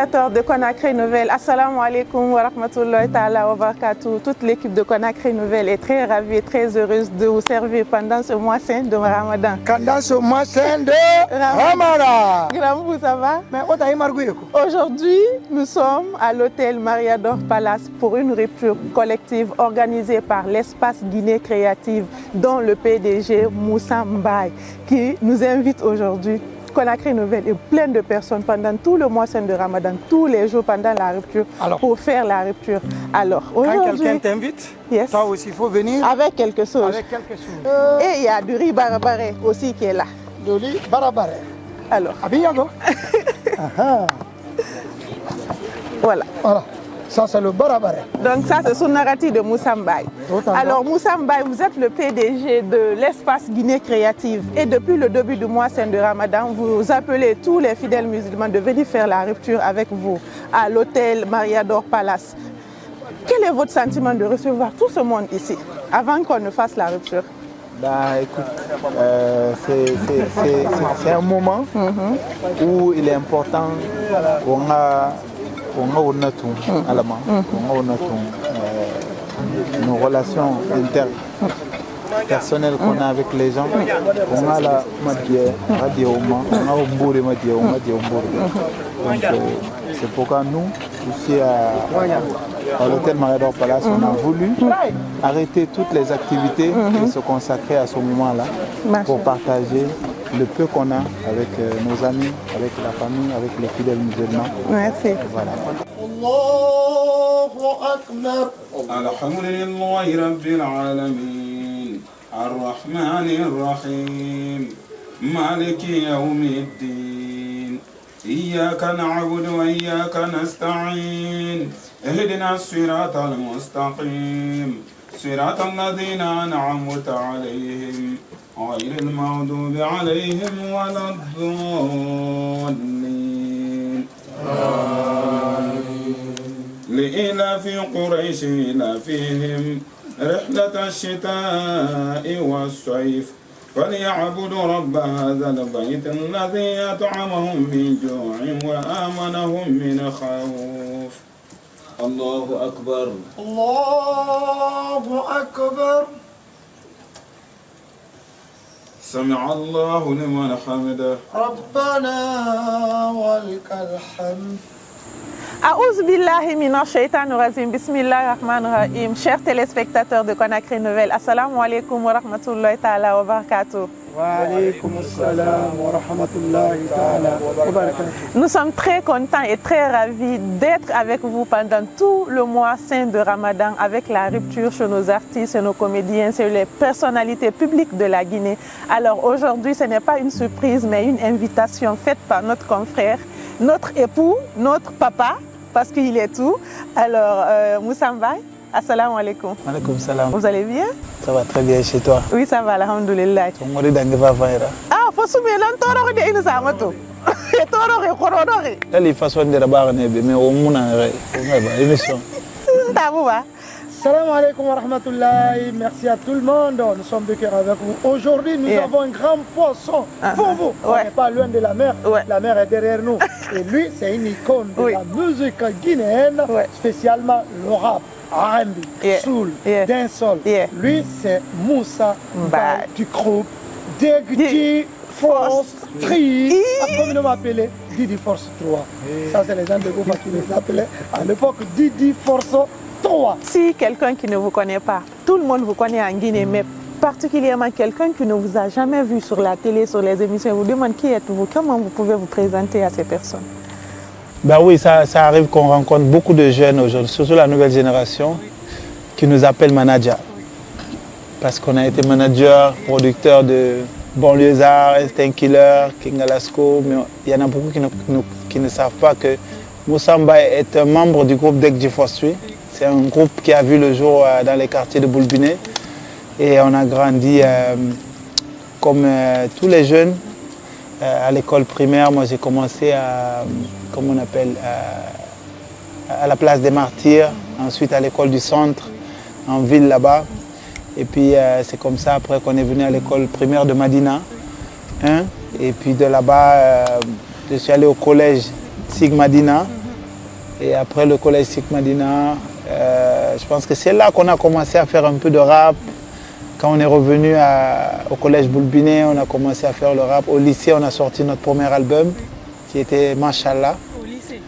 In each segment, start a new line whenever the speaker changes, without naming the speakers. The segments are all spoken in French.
téléspectateurs de Conakry Nouvelle, assalamu alaikum wa rahmatullahi ta'ala wa barakatuh. Toute l'équipe de Conakry Nouvelle est très ravie et très heureuse de vous servir pendant ce mois saint de Ramadan.
Pendant ce mois saint de Ramadan.
Gramou, ça va? Aujourd'hui, nous sommes à l'hôtel Mariador Palace pour une rupture collective organisée par l'Espace Guinée Créative, dont le PDG Moussa Mbaye, qui nous invite aujourd'hui. Conakry Nouvelle est plein de personnes pendant tout le mois saint de Ramadan, tous les jours pendant la rupture, pour faire la rupture. Alors,
quand quelqu'un t'invite, toi aussi il faut venir
avec quelque chose.
Avec quelque chose.
Et il y a du riz barabaré aussi qui est là.
Du riz barabaré.
Alors.
Abiyago.
Voilà.
Voilà. Ça, c'est le barabaré.
Donc ça, c'est Sonarati de Moussa Mbaye. Alors Moussa Mbaye, vous êtes le PDG de l'Espace Guinée Créative. Et depuis le début du mois saint de Ramadan, vous appelez tous les fidèles musulmans de venir faire la rupture avec vous à l'hôtel Mariador Palace. Quel est votre sentiment de recevoir tout ce monde ici, avant qu'on ne fasse la rupture?
Bah écoute, c'est un moment où il est important qu'on a nos relations interpersonnelles qu'on a avec les gens, on a la donc c'est pourquoi nous, ici à l'hôtel Mariador Palace, on a voulu arrêter toutes les activités et se consacrer à ce moment-là pour partager le peu qu'on a avec nos amis, avec la famille, avec les fidèles musulmans.
Merci.
Voilà.
Allahu Akbar.
Alhamdulillahi Rabbil Alamin. Ar-Rahmanir Rahim. Maliki Yawmiddin. إياك نعبد وإياك نستعين اهدنا الصراط المستقيم صراط الذين أنعمت عليهم غير المغضوب عليهم ولا الضالين لإلاف قريش إلافهم رحلة الشتاء والصيف فليعبدوا رب هذا البيت الذي أطعمهم من جوع وآمنهم من خوف. الله أكبر.
الله أكبر.
سمع الله لمن حمده.
ربنا ولك الحمد.
Aouz billahi minash shaitanir rajim. Bismillahir rahmanir rahim. Chers téléspectateurs de Conakry Nouvelle, assalamu alaikum wa rahmatullahi ta'ala wa barakatuh.
Wa alaykoum assalam wa rahmatullahi ta'ala wa barakatuh.
Nous sommes très contents et très ravis d'être avec vous pendant tout le mois saint de Ramadan avec la rupture chez nos artistes et nos comédiens, c'est les personnalités publiques de la Guinée. Alors aujourd'hui, ce n'est pas une surprise mais une invitation faite par notre confrère, notre époux, notre papa, parce qu'il est tout. Alors, Moussa Mbaye, assalamu alaikum.
Alaikum salam.
Vous allez bien?
Ça va très bien chez toi?
Oui, ça va, alhamdoulilah. Ah, faut soumettre l'entourage de une samato. Et toro et korodore.
Elle est façon de rabar mais au monde émission.
Tabouba.
Salam alaikum wa rahmatullahi. Merci à tout le monde. Nous sommes de cœur avec vous. Aujourd'hui, nous avons un grand poisson pour vous. On n'est pas loin de la mer. La mer est derrière nous. Et lui, c'est une icône de la musique guinéenne, spécialement le rap, R&B, soul, dancehall. Lui, c'est Moussa Mbaye du groupe Didi Force 3. Après, on m'appelait Didi Force 3. Ça, c'est les gens de groupe qui les appelaient à l'époque Didi Force 3.
Si quelqu'un qui ne vous connaît pas, tout le monde vous connaît en Guinée, mais particulièrement quelqu'un qui ne vous a jamais vu sur la télé, sur les émissions, vous demande qui êtes-vous, comment vous pouvez vous présenter à ces personnes?
Ben oui, ça arrive qu'on rencontre beaucoup de jeunes aujourd'hui, surtout la nouvelle génération, qui nous appellent manager. Parce qu'on a été manager, producteur de Banlieusard, Instinct Killer, King Alasco, mais il y en a beaucoup qui ne savent pas que Moussa Mbaye est un membre du groupe Didi Force 3. C'est un groupe qui a vu le jour dans les quartiers de Boulbiné et on a grandi comme tous les jeunes à l'école primaire. Moi j'ai commencé à la place des Martyrs, ensuite à l'école du centre en ville là-bas et puis c'est comme ça après qu'on est venu à l'école primaire de Madina et puis de là-bas je suis allé au collège Sig Madina Et après le collège Sikh Madina, je pense que c'est là qu'on a commencé à faire un peu de rap. Quand on est revenu au collège Boulbiné, on a commencé à faire le rap. Au lycée, on a sorti notre premier album qui était Mashallah. Au lycée.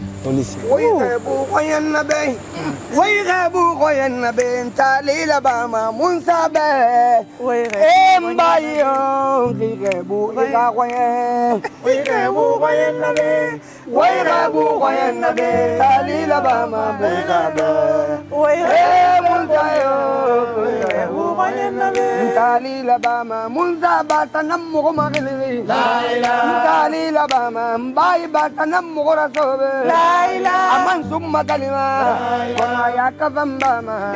Aman summa kalima kona ya kafambama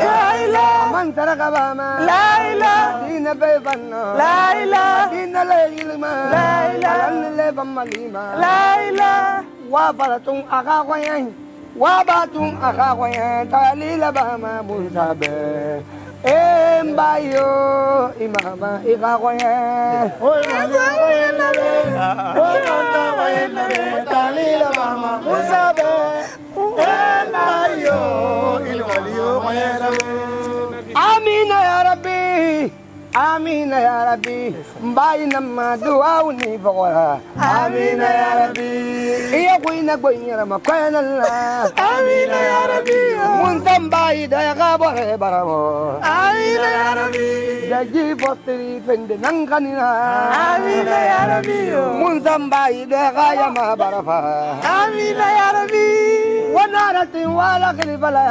aman sarakabama dina bebanna dina leilma alan lebamalima wa baratung akakwayan wa batung akakwayan talila bama bunsabe Mbayo imama ikakwayan talila bama bunsabe Amina ya Rabbi, Amina ya Rabbi, mbayina maduauni fakora. Amina ya Rabbi, iya kuina kuina makwena la. Amina ya Rabbi, muntambai daya kabore baramo. Amina ya Rabbi, daji posteri fende nangkanina. Amina ya Rabbi, muntambai daya kaya mabarafa. Amina ya Rabbi. ونارة ولا خلفلا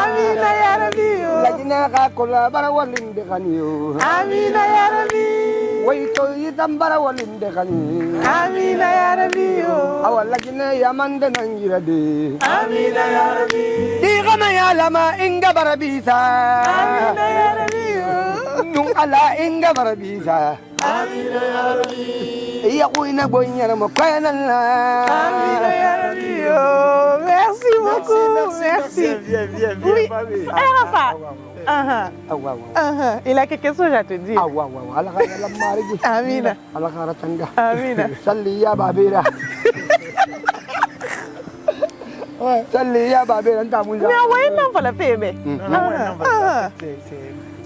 آمين يا ربي لجنا كاكولا برا ولين دخانيو آمين يا ربي ويتو يتم برا ولين دخاني آمين يا ربي أول لجنا يا من دنانجير دي آمين يا ربي دي غما يا لما إنجا برا بيسا آمين يا ربي نون على إنجا برا بيسا آمين يا ربي يا قوينا بوينا مكوانا آمين يا ربي Merci beaucoup. Merci. Oui. Rafa. Il a quelque chose à te dire. Amina. Amina. Salli ya babira. Salli ya babira.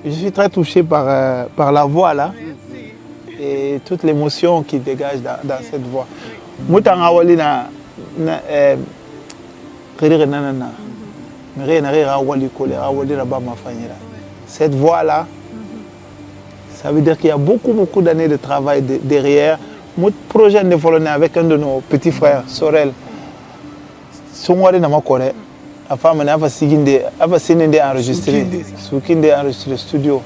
Je suis très touché par la voix là et toute l'émotion qui dégage dans cette voix. Cette voix-là, ça veut dire qu'il y a beaucoup d'années de travail derrière. Mon projet de volonté avec un de nos petits frères, Sorel, son mari n'a pas connu. La femme n'a pas enregistré, enregistré studio.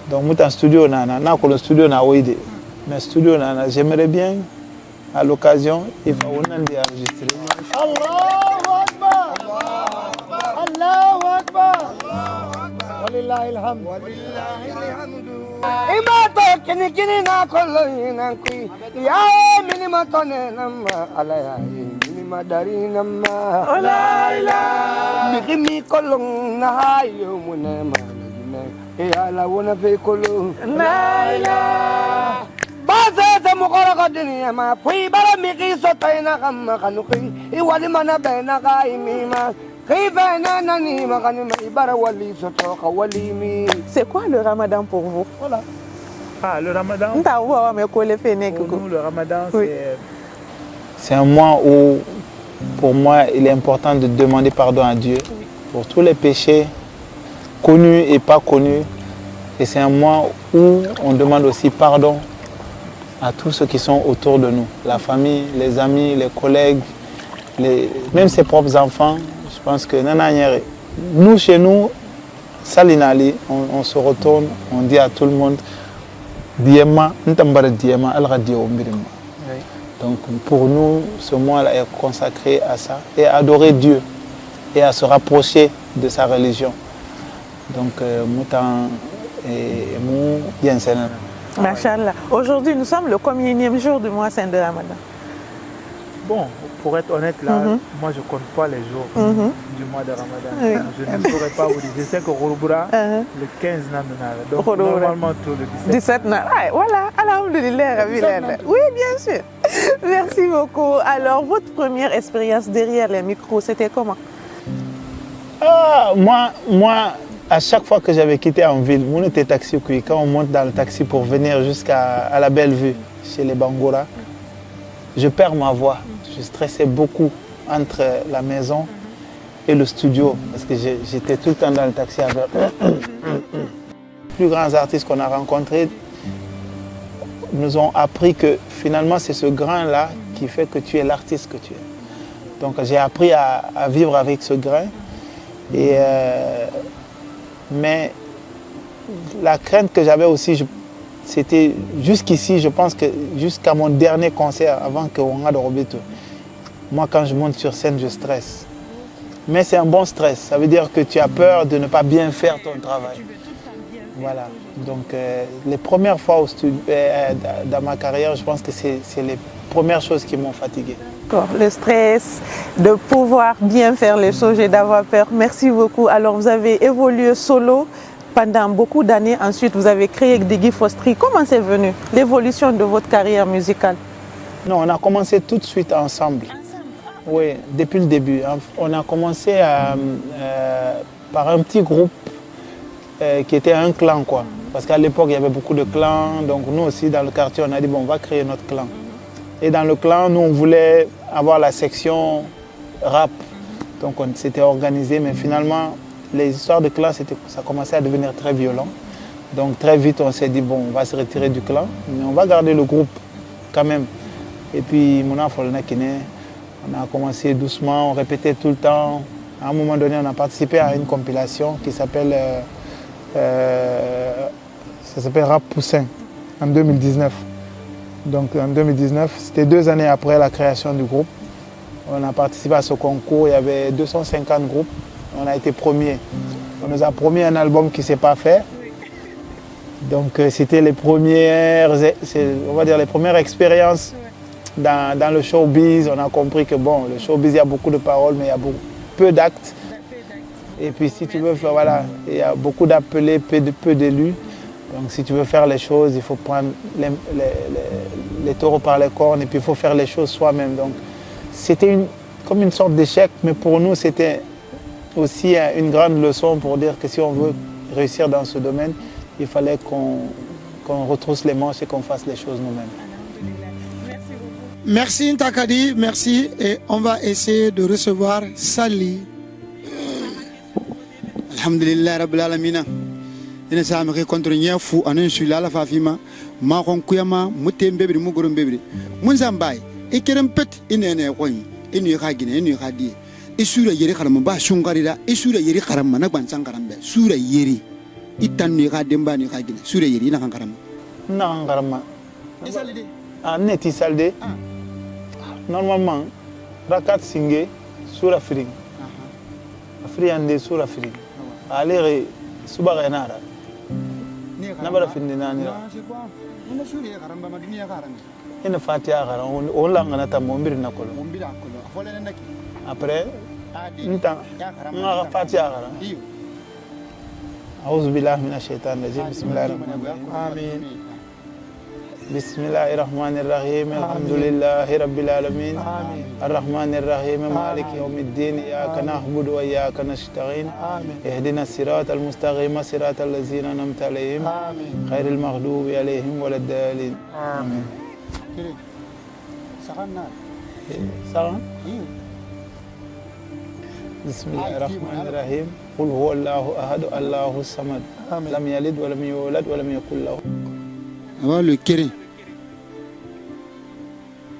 Donc, moi, dans studio, le studio n'a pas idée. Mais studio, j'aimerais bien, à l'occasion, il faut enregistrer.
Allahu Akbar! Allahu Akbar! Walillahi alhamd.
Imato kini kini na kolo inankui ya mini matone nama alaya mini madari nama olaila bikimi kolong na hayo munema ya la wona fe kolong laila basa sa mukora ko din ma pui bara miki sotay na kamanuki iwali mana bena kaimima.
C'est quoi le ramadan pour vous?
Voilà. Ah, le ramadan.
Pour
nous, le ramadan, c'est un mois où, pour moi, il est important de demander pardon à Dieu pour tous les péchés connus et pas connus. Et c'est un mois où on demande aussi pardon à tous ceux qui sont autour de nous, la famille, les amis, les collègues, même ses propres enfants. Je pense que nous, chez nous, Salinali, on se retourne, on dit à tout le monde, donc pour nous, ce mois-là est consacré à ça et à adorer Dieu et à se rapprocher de sa religion. Donc,
Machallah. Aujourd'hui, nous sommes le combien jour du mois saint de Ramadan?
Bon, pour être honnête, là, moi je ne compte pas les jours du mois de Ramadan. Oui. Je ne pourrais pas vous dire. Je sais que Rouroubra, le 15 nanana. Donc normalement tout le 17.
17 nanana. Voilà, alhamdulillah. Oui, bien sûr. Merci beaucoup. Alors, votre première expérience derrière les micros, c'était comment?
Moi, à chaque fois que j'avais quitté en ville, on était taxi, quand on monte dans le taxi pour venir jusqu'à la Belle-Vue, chez les Bangoura, je perds ma voix. Je stressais beaucoup entre la maison et le studio, parce que j'étais tout le temps dans le taxi avec les plus grands artistes qu'on a rencontrés. Nous ont appris que finalement c'est ce grain-là qui fait que tu es l'artiste que tu es. Donc j'ai appris à vivre avec ce grain. Mais la crainte que j'avais aussi, c'était jusqu'ici, je pense que jusqu'à mon dernier concert, avant que on de Roberto, moi quand je monte sur scène, je stresse. Mais c'est un bon stress, ça veut dire que tu as peur de ne pas bien faire ton travail. Voilà, donc les premières fois au studio, dans ma carrière, je pense que c'est les premières choses qui m'ont fatigué.
Le stress, de pouvoir bien faire les choses et d'avoir peur. Merci beaucoup. Alors vous avez évolué solo pendant beaucoup d'années. Ensuite, vous avez créé Diggy Fostri. Comment c'est venu l'évolution de votre carrière musicale?
Non, on a commencé tout de suite ensemble. Oui, depuis le début. On a commencé par un petit groupe qui était un clan, quoi. Parce qu'à l'époque, il y avait beaucoup de clans. Donc nous aussi, dans le quartier, on a dit, bon, on va créer notre clan. Et dans le clan, nous, on voulait avoir la section rap. Donc on s'était organisé, mais finalement, les histoires de clan, ça commençait à devenir très violent. Donc très vite, on s'est dit, bon, on va se retirer du clan, mais on va garder le groupe quand même. Et puis, on a commencé doucement, on répétait tout le temps. À un moment donné, on a participé à une compilation qui s'appelle Rap Poussin en 2019. Donc en 2019, c'était 2 années après la création du groupe. On a participé à ce concours, il y avait 250 groupes. On a été premiers. On nous a promis un album qui ne s'est pas fait. Donc c'était les premières expériences dans le showbiz. On a compris que bon, le showbiz, il y a beaucoup de paroles, mais il y a peu d'actes. Et puis si tu veux faire, voilà, il y a beaucoup d'appelés, peu d'élus. Donc si tu veux faire les choses, il faut prendre les taureaux par les cornes et puis il faut faire les choses soi-même. Donc c'était comme une sorte d'échec, mais pour nous c'était aussi une grande leçon pour dire que si on veut réussir dans ce domaine, il fallait qu'on retrousse les manches et qu'on fasse les choses nous-mêmes.
Merci Ntakadi, merci. Et on va essayer de recevoir Sali.
Alhamdulillah Rabbil Alamina. Ina sami ke contre nya fu anan shula la fafima ma kon kuyama mutem bebri mu gorom bebri mun zambay e kerem pet ina ne koy ina ka gine ina ka di isura yeri kharam ba shungari da isura yeri kharam na ban sangaram be sura yeri itan ni ka demba ni ka gine sura yeri na kan karam
na ngarama isalde neti salde normalement rakat singé sura firing afriande sura firing alere subaga nara nabara finni nani ina fatiha garan on la ngana ta mombir na kolo après nta nga fatiha garan a'udhu billahi minash shaitanir rajim bismillahir rahmanir rahim amin بسم الله الرحمن الرحيم الحمد لله رب العالمين الرحمن الرحيم مالك يوم الدين إياك نعبد وإياك نستعين اهدنا الصراط المستقيم صراط الذين أنعمت عليهم غير المغضوب عليهم ولا الضالين آمين. بسم الله الرحمن الرحيم قل هو الله أحد الله الصمد لم يلد ولم يولد ولم يكن له.
Avant le kéré.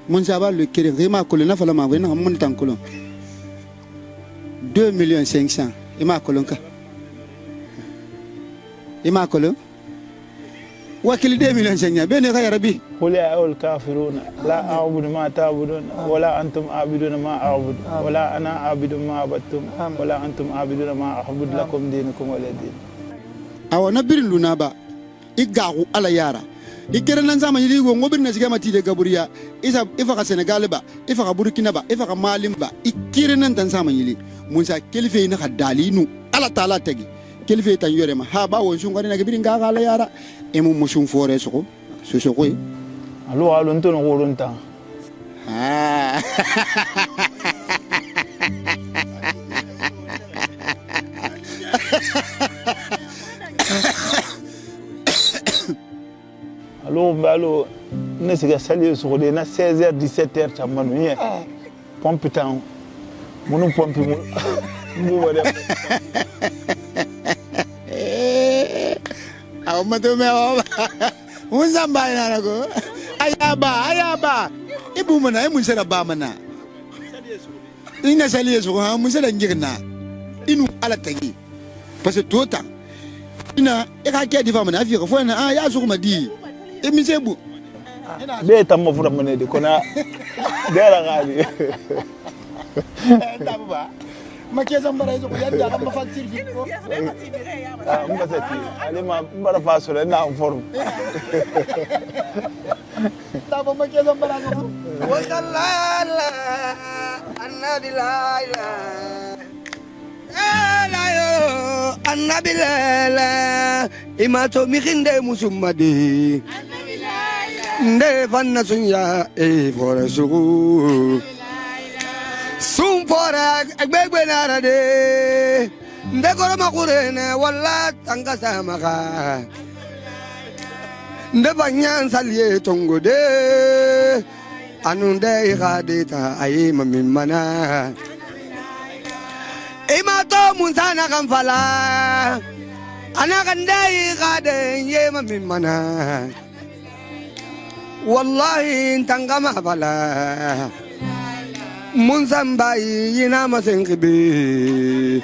Mon savoir le kéré. Réma colon, fala ma vena mon tan colon. 2 500 000. Ima colon ka. Ima colon. Wakil 2 500 000. Bene ka ya rabbi.
قل يا أيها الكافرون لا أعبد ما تعبدون ولا أنتم عابدون ما أعبد ولا أنا عابد ما عبدتم ولا أنتم عابدون ما أعبد لكم دينكم ولا دين.
أو نبر لنابا. Igaru ala yara. Ikere nan sama yiri go ngobir na sigama tide gaburiya isa ifa ka Senegal ba ifa ka Burkina ba ifa ka Mali ba ikere nan tan sama yiri munsa kelife na kadalinu ala taala tagi kelife tan yore ma ha ba won shungari na gabiri nga ala yara emu mushun fore soko so soko
alo alo ntono woronta
Ah.
Allô, ne sais pas saluer sur les 16h, 17h, tu as manué. Pompe temps. Mon pompe.
Ah, on m'a donné. On s'en bat là, ayaba. Et vous m'en avez moussé la bamana. Il n'a sali sur un moussé la ngirna. Il nous a la tagui. Parce que tout le temps, il a été dit à vie. Il faut un ya sur ma dit. Et monsieur Bou.
Bé tam mo futa monede kona dera gadi.
Tabuba. Ma chiesa mbara zo ya da ma fa sirfi ko.
Ah, mba seti. Ali ma mbara fa so na en forme.
Tabu ma chiesa mbara zo.
Wa sallallahu annabi la ilaha annabi la imato mi khinde musummadi nde fanna sunya e fora sugu sum fora agbegbe nara de nde goro makurene walla tanga samaka nde banyan salye tongo de anunde ikhadita ayima mimana imato munsana kamfala anakande ikhade yema mimana wallahi tangama fala munsambai yina masengibi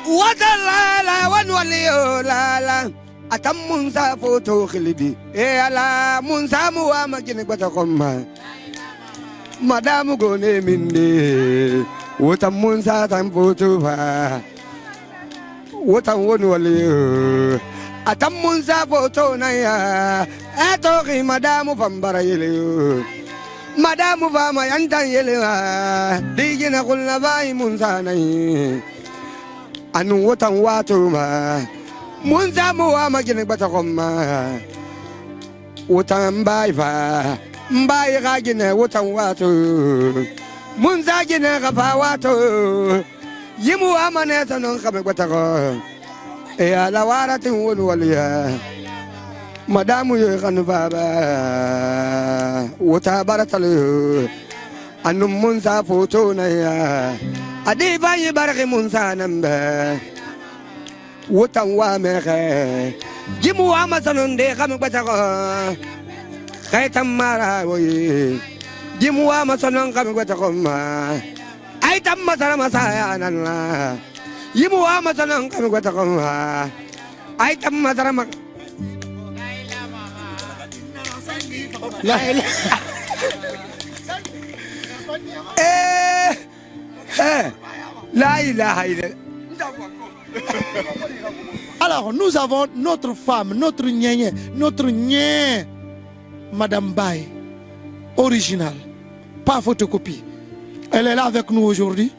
watalala wanwaliyo lala atam munsa foto khilibi e ala munsa muwa makine batakoma madamu gone minde wotam munsa tam foto ba wotam wanwaliyo atam munsa foto na ya atoki madamu fambara yele madamu fama yantan yele digina kulna bai munsa na anu wotam watu ma munsa muwa makine batakoma wotam bai fa mbai gagine wotam watu munsa gine gafa watu yimu amane sanon kame batako e ala waratin wonu waliya madamu yo kan baba wota baratal anu munsa foto na ya adi bayi barke munsa namba wotan wa meke jimu ama sanon de kame batako kaitam mara woyi jimu ama sanon kame batako ma ai tam masara masaya nanla yimu ama sanon kame batako ma ai tam masara mak la ilaha illallah.
Alors, nous avons notre femme, notre niène, Madame Baye, originale, pas photocopie. Elle est là avec nous aujourd'hui,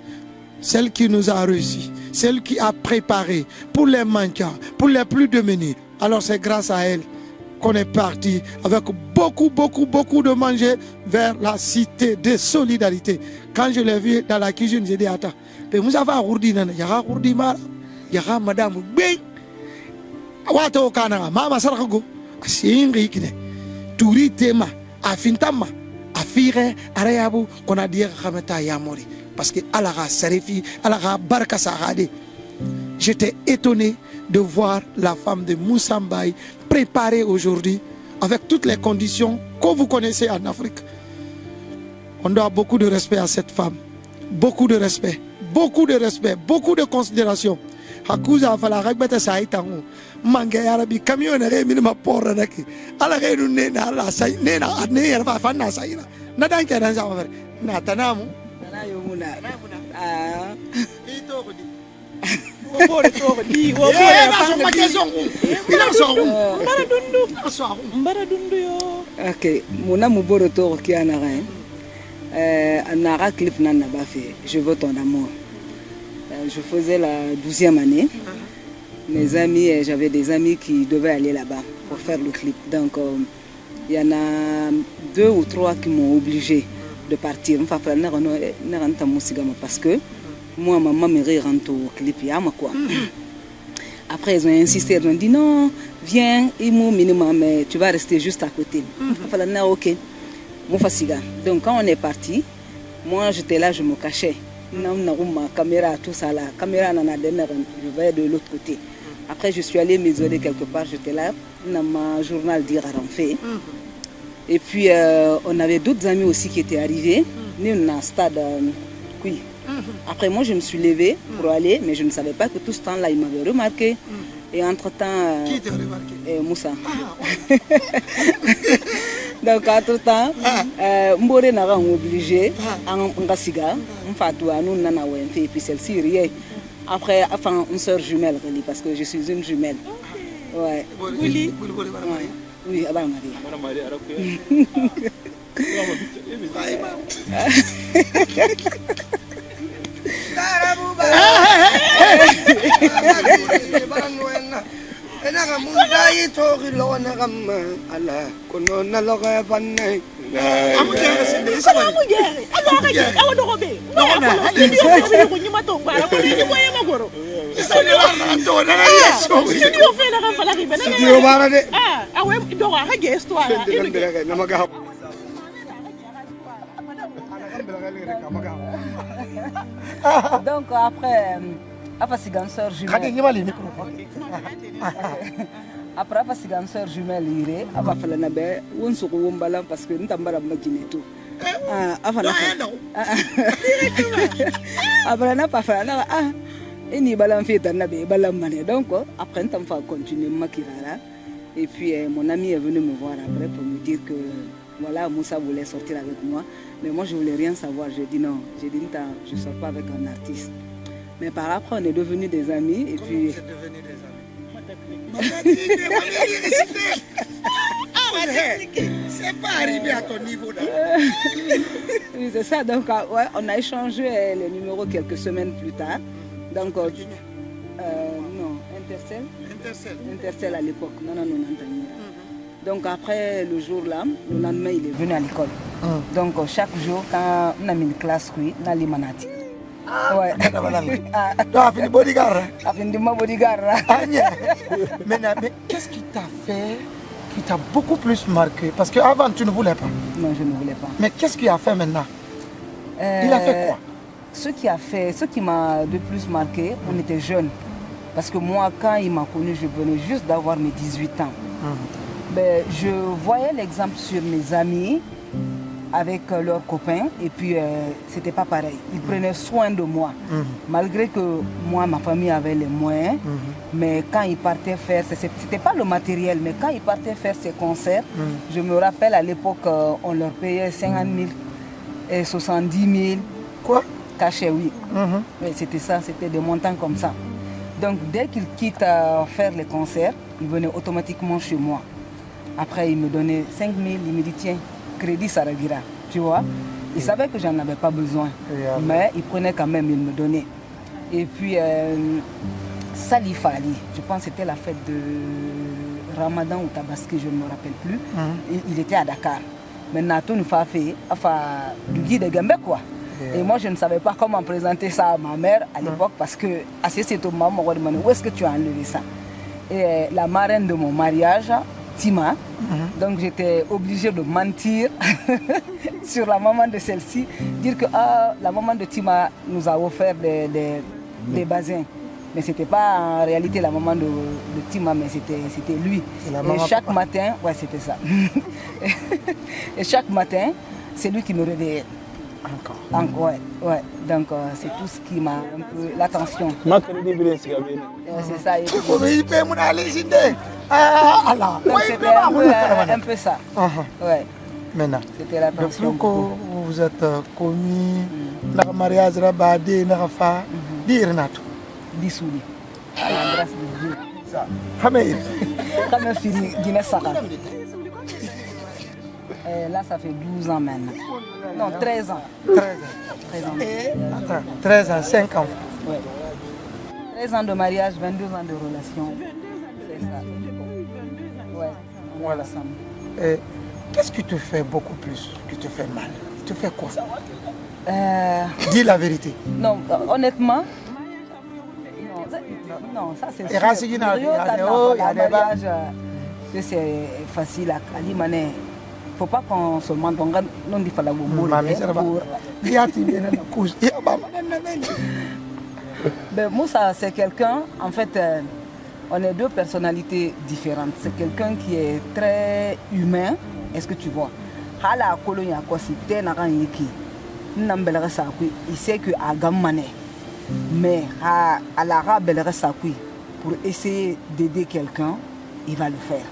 celle qui nous a réussi, celle qui a préparé pour les manquants, pour les plus démunis. Alors c'est grâce à elle qu'on est parti avec beaucoup de manger vers la cité de solidarité. Quand je l'ai vu dans la cuisine, j'ai dit attends, nous avons Rourdi Nana, Yara Rourdi Mara, Yara Madame Bing, Wato Kana, Mama Sargo, Singikine, Touri Tema, Afintama, Afire, Arayabu, qu'on a dit Rameta Yamori, parce que Alara Sarifi, Alara Barka Sarade. J'étais étonné de voir la femme de Moussa Mbaye préparée aujourd'hui avec toutes les conditions que vous connaissez en Afrique. On doit beaucoup de respect à cette femme. Beaucoup de respect, beaucoup de considération. Hakuza fala ragbata saitangu mange arabi camion re minima porra naki ala gairu nena ala sai nena ne fa fanna saira na dan ke dan sama na tanamu
na yomuna ah
ito ko di
ok mona muboro to ki anara anara clip nana ba fait je veux ton amour. Je faisais la 12e année. Mes amis, j'avais des amis qui devaient aller là-bas pour faire le clip. Donc il y en a 2 ou 3 qui m'ont obligé de partir. Parce que moi, maman me rentre au clip. Quoi. Après, ils ont insisté, ils ont dit non, viens, minimum, mais tu vas rester juste à côté. Ok. Donc quand on est parti, moi j'étais là, je me cachais. Ma caméra, tout ça là. Caméra, je vais de l'autre côté. Après, je suis allée m'isoler quelque part, j'étais là, dans ma journal d'Ira Renfé. Et puis, on avait d'autres amis aussi qui étaient arrivés. Nous, on a un stade. Oui. Après, moi, je me suis levée pour aller, mais je ne savais pas que tout ce temps-là, il m'avait remarqué. Et entre-temps... Qui t'a remarqué? Moussa. Donc, entre-temps, Mbore n'a pas obligé, on siga, on fait tout, nous n'en avons fait, et puis celle-ci, rien. Après, enfin, une soeur jumelle, parce que je suis une jumelle. Ouais. Oui, oui, à Marie. Donc après, après sœur jumelle ire aba fala na be won so ko wombala parce que ntambara magine tout afala après na pas fala na eni balam feta na be balam mané donc après on va continuer makirara et puis mon ami est venu me voir après pour me dire que voilà Moussa voulait sortir avec moi mais moi je voulais rien savoir, j'ai dit non, j'ai dit je sors pas avec un artiste. Mais par après on est devenus des amis et puis vous êtes devenus des amis? C'est pas arrivé à ton niveau là. Oui, c'est ça, donc ouais, on a échangé les numéros quelques semaines plus tard. Donc non, Intercell à l'époque. Non. Donc après le jour là, le lendemain il est venu à l'école. Donc chaque jour quand on a mis une classe, on a les manati. Ouais.
Tu as fini bodyguard.
Bodyguard.
Mais qu'est-ce qui t'a fait, qui t'a beaucoup plus marqué? Parce qu'avant tu ne voulais pas.
Non, je ne voulais pas.
Mais qu'est-ce qu'il a fait maintenant? Il a fait quoi?
Ce qui m'a le plus marqué, on était jeunes. Parce que moi, quand il m'a connu, je venais juste d'avoir mes 18 ans. Ben, je voyais l'exemple sur mes amis avec leurs copains et puis c'était pas pareil. Ils prenaient soin de moi. Malgré que moi, ma famille avait les moyens, mais quand ils partaient faire, c'était pas le matériel, mais quand ils partaient faire ces concerts, je me rappelle à l'époque, on leur payait 50 000 et 70 000.
Quoi?
Cachets, oui. Mais c'était ça, c'était des montants comme ça. Donc dès qu'ils quittent faire les concerts, ils venaient automatiquement chez moi. Après, ils me donnaient 5 000, ils me disaient tiens, crédit Saragira, tu vois. Ils savaient que j'en avais pas besoin, mais ils prenaient quand même, ils me donnaient. Et puis, Salifali, je pense que c'était la fête de Ramadan ou Tabaski, je ne me rappelle plus. Il était à Dakar. Maintenant, tout nous fait faire, enfin, du guide de Gambé, quoi. Et moi, je ne savais pas comment présenter ça à ma mère à l'époque parce que, assez c'est au maman, on m'a demandé où est-ce que tu as enlevé ça. Et la marraine de mon mariage, Tima, donc j'étais obligée de mentir sur la maman de celle-ci, dire que la maman de Tima nous a offert des basins. Mais ce n'était pas en réalité la maman de Tima, mais c'était lui. Et chaque matin, ouais, c'était ça. Et chaque matin, c'est lui qui me réveillait. Encore, ouais. Donc c'est tout ce qui m'a un peu l'attention. C'est ça. Donc c'était un peu ça. Ouais.
Maintenant,
c'était l'attention.
Depuis que vous êtes connus, le mariage rabadé, le rafa, dire nato.
Dissouli. À la grâce de Dieu.
Ça. Hamé.
Comme fini, Guinée Sara. Là, ça fait 12 ans maintenant. Non, 13 ans. 13 ans.
Attends, 13 ans, 5 ans.
Ouais. 13 ans de mariage, 22 ans de relation. C'est ça. Ouais, voilà.
Qu'est-ce qui te fait beaucoup plus, qui te fait mal? Tu fais quoi? Dis la vérité.
Non, honnêtement. Non, ça c'est sûr. Il y a des mariages que c'est facile à Kalimane. Il ne faut pas qu'on se mente. On dit qu'il faut Moussa, c'est quelqu'un, en fait, on est deux personnalités différentes. C'est quelqu'un qui est très humain. Est-ce que tu vois? Il sait que Agamane, mais à l'arabe, pour essayer d'aider quelqu'un, il va le faire.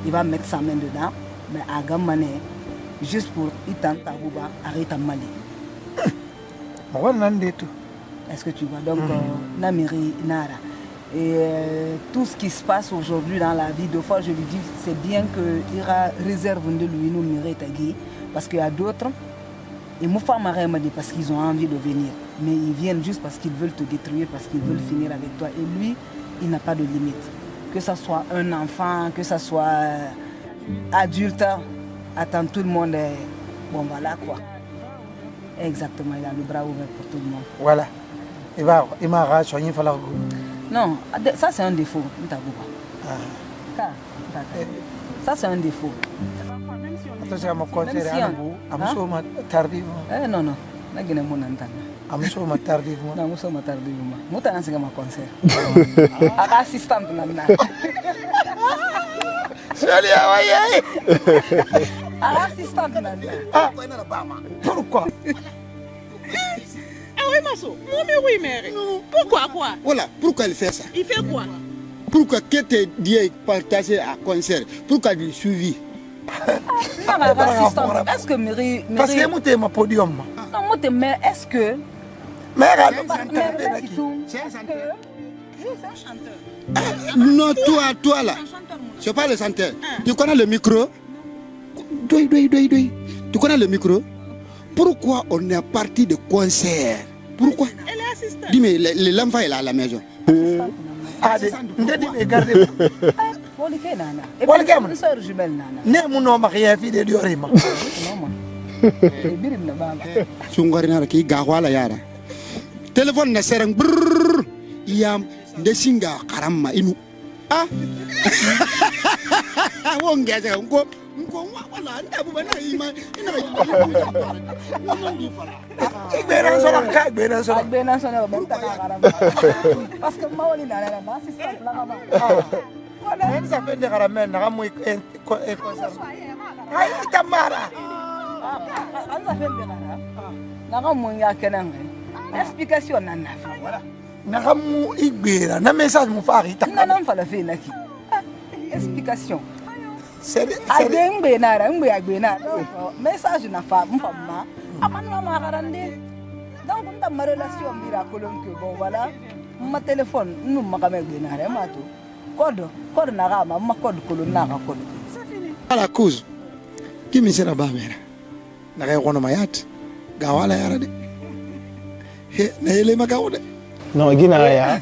Il va mettre sa main dedans, mais Agamane, juste pour Itanta Bouba, arrête à Mali. Est-ce que tu vois? Donc, Namiri Nara. Et tout ce qui se passe aujourd'hui dans la vie, deux fois je lui dis, c'est bien qu'il y aura réserve de lui, nous mérite parce qu'il y a d'autres, et parce qu'ils ont envie de venir. Mais ils viennent juste parce qu'ils veulent te détruire, parce qu'ils veulent finir avec toi. Et lui, il n'a pas de limite. Que ce soit un enfant, que ce soit adulte, attend tout le monde. Bon, voilà quoi. Exactement, il a le bras ouvert pour tout le monde.
Voilà. Il m'a racheté, il fallait.
Non, ça c'est un défaut. Ça c'est un défaut.
Attention, mon concert, tardivement.
Non, non.
Amusoma tardivement.
Non, amusoma tardivement. Moi, t'as un concert. Assistante, nana.
Salut,
assistante, nana.
Pourquoi?
Ah oui, Masso. Oui, mère. Pourquoi quoi?
Voilà, pourquoi il fait ça?
Il fait quoi?
Pourquoi que te dit partager à concert? Pourquoi il suivi?
Est-ce que Mary...
Parce que moi, t'es mon podium.
Non, moi, mais est-ce que...
Mais
c'est un chanteur. Non, toi là. Je parle le chanteur. Tu connais le micro? Tu connais le micro? Pourquoi on est parti de concert? Pourquoi?
Elle est assistante.
Dis-moi, l'enfant est là à la maison.
Ah, regardez.
Et puis, une soeur jumelle, nana.
Ne mon nom rien fait de Diorima.
Sungarina ki gawala yara. Téléphone na serang brrr. Yam desinga karama inu. Ah. Wonga ja ngo wala nda bu bana ima ina.
Igberan so la ka igberan so.
Igberan so na benta karama. Parce que mawali na assistante la kama.
Même ça fait des caramels, n'a pas Aïe, Tamara.
Explication nana.
N'a pas na message mon fari.
Non, fala fait naki. Explication.
C'est
message na fa mfama. Amana magarande. Donc on a ma relation miracle que bon voilà. Ma téléphone nous m'a jamais benara mato. Code narama, ma code colonara code.
À la cause. Qui me sera bamera? N'a rien qu'on mayat. Gawala yarade. He, n'ele magawde.
Non, Guinaya.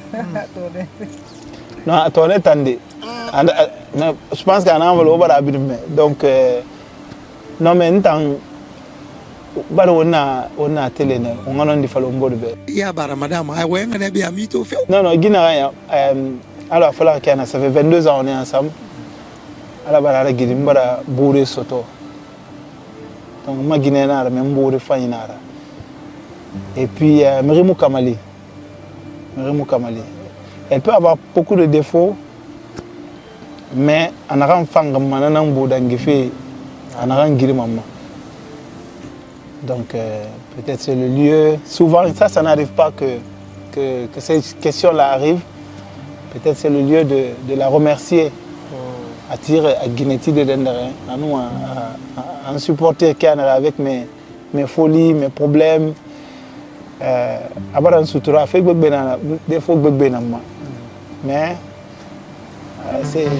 Non, ton attendez. Je pense qu'un enveloppe va abîmer. Donc, non, mais en tant on a télé, on a un différent mode.
Il y a bara madame, I went and be a mito.
Non, non, Guinaya. Alors, ça fait 22 ans qu'on est ensemble. Alors, on a un bourré soto. Donc, je suis un bourré fainara. Et puis, Myrimou Kamali. Elle peut avoir beaucoup de défauts, mais on a un enfant qui a un bourré qui on a un maman. Donc, peut-être c'est le lieu. Souvent, ça n'arrive pas que ces questions-là arrivent. Peut-être c'est le lieu de la remercier, à tirer à Guinéti de Dendere, à nous, à supporter qui avec mes folies, mes problèmes. Avoir un soutoura, fait des fois, mais c'est ça.